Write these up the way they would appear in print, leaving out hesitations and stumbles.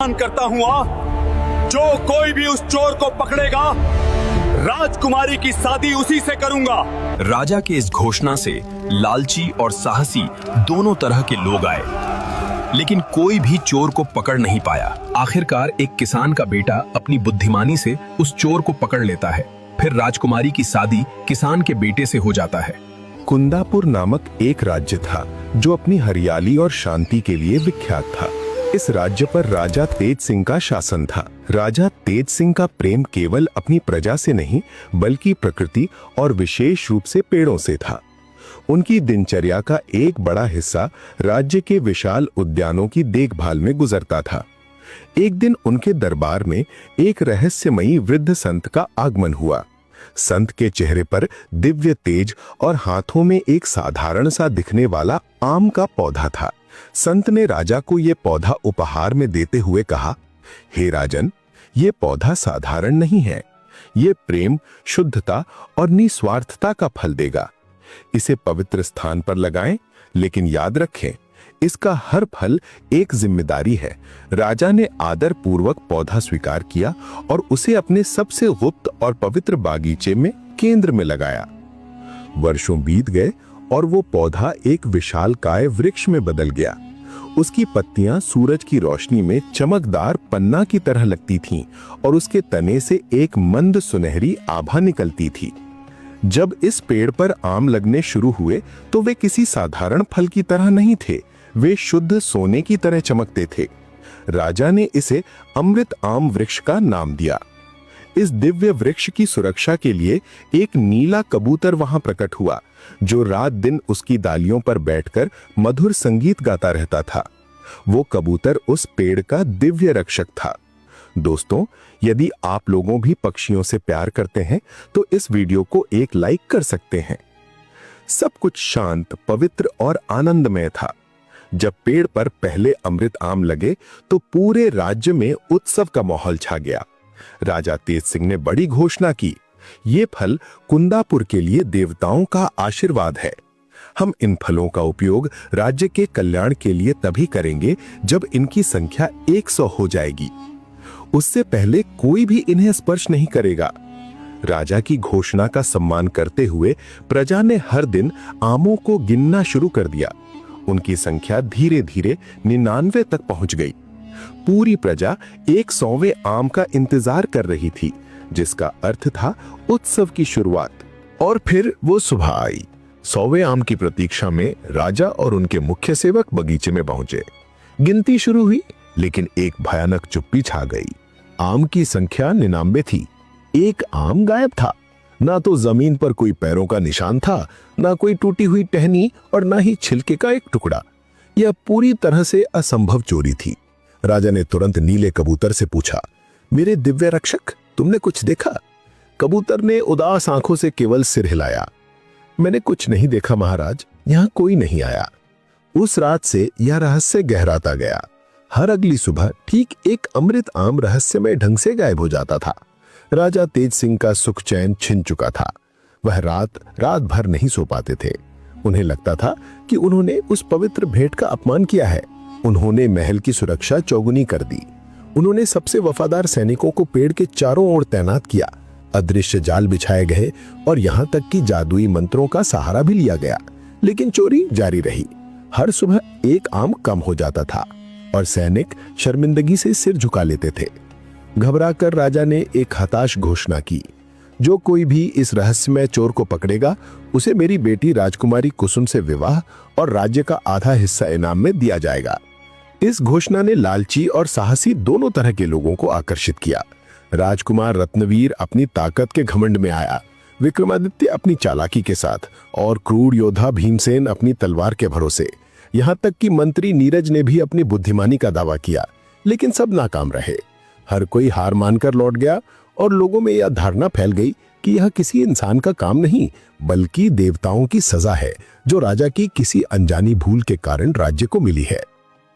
करता हूं जो कोई भी उस चोर को पकड़ेगा, राजकुमारी की शादी उसी से करूंगा। राजा के इस घोषणा से लालची और साहसी दोनों तरह के लोग आए, लेकिन कोई भी चोर को पकड़ नहीं पाया। आखिरकार एक किसान का बेटा अपनी बुद्धिमानी से उस चोर को पकड़ लेता है। फिर राजकुमारी की शादी किसान के बेटे से हो जाता है। कुंदापुर नामक एक राज्य था जो अपनी हरियाली और शांति के लिए विख्यात था। इस राज्य पर राजा तेज सिंह का शासन था। राजा तेज सिंह का प्रेम केवल अपनी प्रजा से नहीं बल्कि प्रकृति और विशेष रूप से पेड़ों से था। उनकी दिनचर्या का एक बड़ा हिस्सा राज्य के विशाल उद्यानों की देखभाल में गुजरता था। एक दिन उनके दरबार में एक रहस्यमयी वृद्ध संत का आगमन हुआ। संत के चेहरे पर दिव्य तेज और हाथों में एक साधारण सा दिखने वाला आम का पौधा था। संत ने राजा को यह पौधा उपहार में देते हुए कहा, हे राजन, ये पौधा साधारण नहीं है। ये प्रेम, शुद्धता और निस्वार्थता का फल देगा। इसे पवित्र स्थान पर लगाएं, लेकिन याद रखें, इसका हर फल एक जिम्मेदारी है। राजा ने आदर पूर्वक पौधा स्वीकार किया और उसे अपने सबसे गुप्त और पवित्र बागीचे में केंद्र में लगाया। वर्षों बीत गए और वो पौधा एक विशालकाय वृक्ष में बदल गया। उसकी पत्तियां सूरज की रोशनी में चमकदार पन्ना की तरह लगती थीं और उसके तने से एक मंद सुनहरी आभा निकलती थी। जब इस पेड़ पर आम लगने शुरू हुए तो वे किसी साधारण फल की तरह नहीं थे, वे शुद्ध सोने की तरह चमकते थे। राजा ने इसे अमृत आम वृक्ष का नाम दिया। इस दिव्य वृक्ष की सुरक्षा के लिए एक नीला कबूतर वहां प्रकट हुआ, जो रात दिन उसकी डालियों पर बैठकर मधुर संगीत गाता रहता था। वो कबूतर उस पेड़ का दिव्य रक्षक था। दोस्तों, यदि आप लोगों भी पक्षियों से प्यार करते हैं तो इस वीडियो को एक लाइक कर सकते हैं। सब कुछ शांत, पवित्र और आनंदमय था। जब पेड़ पर पहले अमृत आम लगे तो पूरे राज्य में उत्सव का माहौल छा गया। राजा तेज सिंह ने बड़ी घोषणा की, ये फल कुंदापुर के लिए देवताओं का आशीर्वाद है। हम इन फलों का उपयोग राज्य के कल्याण के लिए तभी करेंगे जब इनकी संख्या 100 हो जाएगी। उससे पहले कोई भी इन्हें स्पर्श नहीं करेगा। राजा की घोषणा का सम्मान करते हुए प्रजा ने हर दिन आमों को गिनना शुरू कर दिया। उनकी संख्या धीरे धीरे 99 तक पहुंच गई। पूरी प्रजा 100वें आम का इंतजार कर रही थी, जिसका अर्थ था उत्सव की शुरुआत। और फिर वो सुबह आई। 100वें आम की प्रतीक्षा में राजा और उनके मुख्य सेवक बगीचे में पहुंचे। गिनती शुरू हुई, लेकिन एक भयानक चुप्पी छा गई। आम की संख्या 99 थी। एक आम गायब था। ना तो जमीन पर कोई पैरों का निशान था, ना कोई टूटी हुई टहनी और ना ही छिलके का एक टुकड़ा। यह पूरी तरह से असंभव चोरी थी। राजा ने तुरंत नीले कबूतर से पूछा, मेरे दिव्य रक्षक, तुमने कुछ देखा? कबूतर ने उदास आंखों से केवल सिर हिलाया। मैंने कुछ नहीं देखा महाराज, यहां कोई नहीं आया। उस रात से यह रहस्य गहराता गया। हर अगली सुबह ठीक एक अमृत आम रहस्यमय ढंग से गायब हो जाता था। राजा तेज सिंह का सुख चैन छिन चुका था। वह रात भर नहीं सो पाते थे। उन्हें लगता था कि उन्होंने उस पवित्र भेंट का अपमान किया है। उन्होंने महल की सुरक्षा चौगुनी कर दी। उन्होंने सबसे वफादार सैनिकों को पेड़ के चारों ओर तैनात किया। अदृश्य जाल बिछाए गए और यहां तक कि जादुई मंत्रों का सहारा भी लिया गया, लेकिन चोरी जारी रही। हर सुबह एक आम कम हो जाता था और सैनिक शर्मिंदगी से सिर झुका लेते थे। घबराकर राजा ने एक हताश घोषणा की, जो कोई भी इस रहस्यमय चोर को पकड़ेगा, उसे मेरी बेटी राजकुमारी कुसुम से विवाह और राज्य का आधा हिस्सा इनाम में दिया जाएगा। इस घोषणा ने लालची और साहसी दोनों तरह के लोगों को आकर्षित किया। राजकुमार रत्नवीर अपनी ताकत के घमंड में आया, विक्रमादित्य अपनी चालाकी के साथ और क्रूर योद्धा भीमसेन अपनी तलवार के भरोसे। यहां तक कि मंत्री नीरज ने भी अपनी बुद्धिमानी का दावा किया, लेकिन सब नाकाम रहे। हर कोई हार मानकर लौट गया और लोगों में यह धारणा फैल गई कि यह किसी इंसान का काम नहीं, बल्कि देवताओं की सजा है, जो राजा की किसी अनजानी भूल के कारण राज्य को मिली है।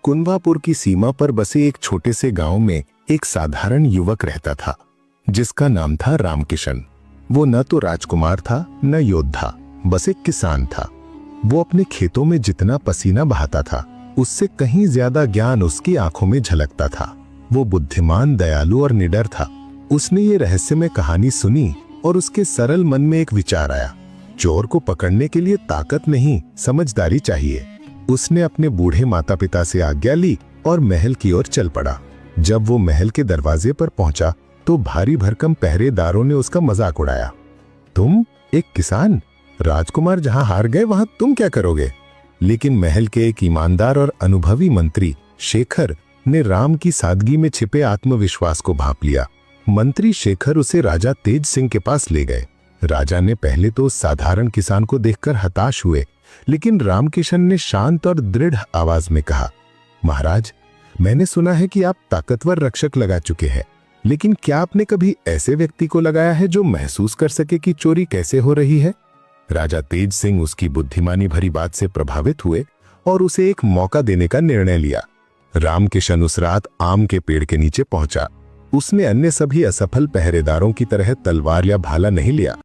कुंदापुर की सीमा पर बसे एक छोटे से गांव में एक साधारण युवक रहता था, जिसका नाम था रामकिशन। वो न तो राजकुमार था न योद्धा, बस एक किसान था। वो अपने खेतों में जितना पसीना बहाता था, उससे कहीं ज्यादा ज्ञान उसकी आंखों में झलकता था। वो बुद्धिमान, दयालु और निडर था। उसने ये रहस्यमय कहानी सुनी और उसके सरल मन में एक विचार आया, चोर को पकड़ने के लिए ताकत नहीं, समझदारी चाहिए। उसने अपने बूढ़े माता पिता से आज्ञा ली और महल की ओर चल पड़ा। जब वो महल के दरवाजे पर पहुंचा तो भारी भरकम पहरेदारों ने उसका मजाक उड़ाया। तुम एक किसान, राजकुमार जहां हार गए वहां तुम क्या करोगे? लेकिन महल के एक ईमानदार और अनुभवी मंत्री शेखर ने राम की सादगी में छिपे आत्मविश्वास को भांप लिया। मंत्री शेखर उसे राजा तेज सिंह के पास ले गए। राजा ने पहले तो उस साधारण किसान को देखकर हताश हुए, लेकिन रामकिशन ने शांत और दृढ़ आवाज में कहा, महाराज, मैंने सुना है कि आप ताकतवर रक्षक लगा चुके हैं, लेकिन क्या आपने कभी ऐसे व्यक्ति को लगाया है जो महसूस कर सके कि चोरी कैसे हो रही है? राजा तेज सिंह उसकी बुद्धिमानी भरी बात से प्रभावित हुए और उसे एक मौका देने का निर्णय लिया। रामकिशन उस रात आम के पेड़ के नीचे पहुंचा। उसने अन्य सभी असफल पहरेदारों की तरह तलवार या भाला नहीं लिया।